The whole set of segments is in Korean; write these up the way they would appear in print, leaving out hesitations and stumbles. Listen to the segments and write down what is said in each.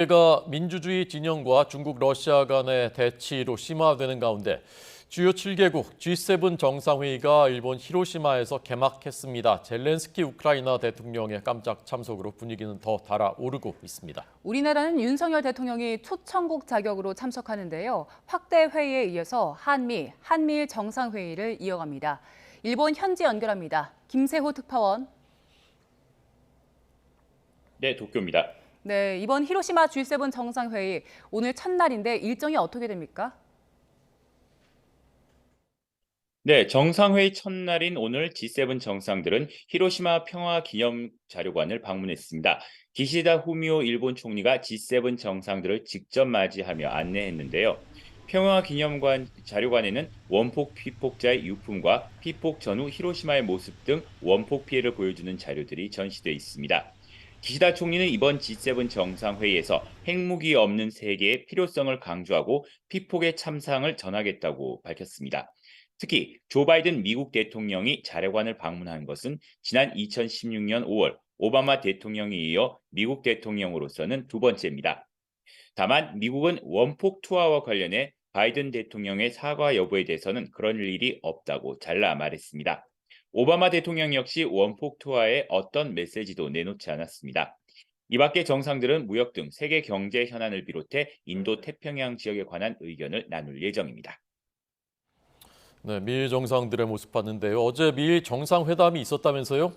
세계가 민주주의 진영과 중국, 러시아 간의 대치로 심화되는 가운데 주요 7개국 G7 정상회의가 일본 히로시마에서 개막했습니다. 젤렌스키 우크라이나 대통령의 깜짝 참석으로 분위기는 더 달아오르고 있습니다. 우리나라는 윤석열 대통령이 초청국 자격으로 참석하는데요. 확대 회의에 이어서 한미일 정상회의를 이어갑니다. 일본 현지 연결합니다. 김세호 특파원. 네, 도쿄입니다. 네, 이번 히로시마 G7 정상회의 오늘 첫날인데 일정이 어떻게 됩니까? 네, 정상회의 첫날인 오늘 G7 정상들은 히로시마 평화기념자료관을 방문했습니다. 기시다 후미오 일본 총리가 G7 정상들을 직접 맞이하며 안내했는데요. 평화기념관 자료관에는 원폭 피폭자의 유품과 피폭 전후 히로시마의 모습 등 원폭 피해를 보여주는 자료들이 전시돼 있습니다. 기시다 총리는 이번 G7 정상회의에서 핵무기 없는 세계의 필요성을 강조하고 피폭의 참상을 전하겠다고 밝혔습니다. 특히 조 바이든 미국 대통령이 자료관을 방문한 것은 지난 2016년 5월 오바마 대통령에 이어 미국 대통령으로서는 두 번째입니다. 다만 미국은 원폭 투하와 관련해 바이든 대통령의 사과 여부에 대해서는 그런 일이 없다고 잘라 말했습니다. 오바마 대통령 역시 원폭 투하에 어떤 메시지도 내놓지 않았습니다. 이 밖에 정상들은 무역 등 세계 경제 현안을 비롯해 인도 태평양 지역에 관한 의견을 나눌 예정입니다. 네, 미일 정상들의 모습 봤는데요. 어제 미일 정상회담이 있었다면서요?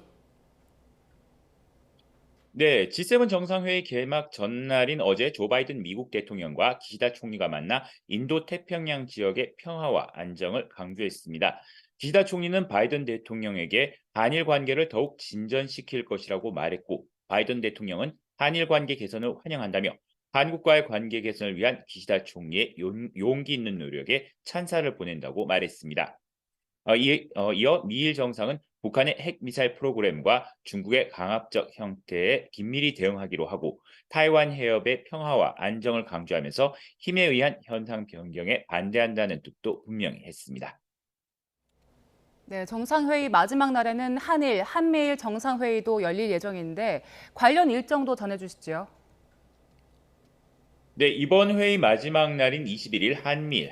네, G7 정상회의 개막 전날인 어제 조 바이든 미국 대통령과 기시다 총리가 만나 인도 태평양 지역의 평화와 안정을 강조했습니다. 기시다 총리는 바이든 대통령에게 한일 관계를 더욱 진전시킬 것이라고 말했고, 바이든 대통령은 한일 관계 개선을 환영한다며 한국과의 관계 개선을 위한 기시다 총리의 용기 있는 노력에 찬사를 보낸다고 말했습니다. 이어 미일 정상은 북한의 핵미사일 프로그램과 중국의 강압적 형태에 긴밀히 대응하기로 하고 타이완 해협의 평화와 안정을 강조하면서 힘에 의한 현상 변경에 반대한다는 뜻도 분명히 했습니다. 네, 정상회의 마지막 날에는 한미일 정상회의도 열릴 예정인데 관련 일정도 전해주시죠. 네, 이번 회의 마지막 날인 21일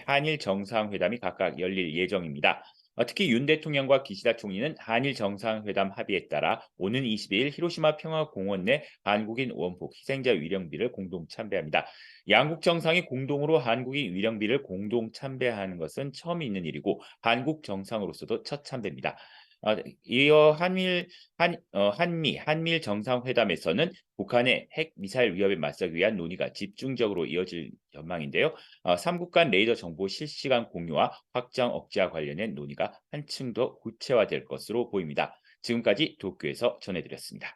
한일 정상회담이 각각 열릴 예정입니다. 특히 윤 대통령과 기시다 총리는 한일 정상회담 합의에 따라 오는 22일 히로시마 평화공원 내 한국인 원폭 희생자 위령비를 공동 참배합니다. 양국 정상이 공동으로 한국인 위령비를 공동 참배하는 것은 처음 있는 일이고 한국 정상으로서도 첫 참배입니다. 이어 한미일 정상회담에서는 북한의 핵 미사일 위협에 맞서기 위한 논의가 집중적으로 이어질 전망인데요. 삼국 간 레이더 정보 실시간 공유와 확장 억제와 관련된 논의가 한층 더 구체화될 것으로 보입니다. 지금까지 도쿄에서 전해드렸습니다.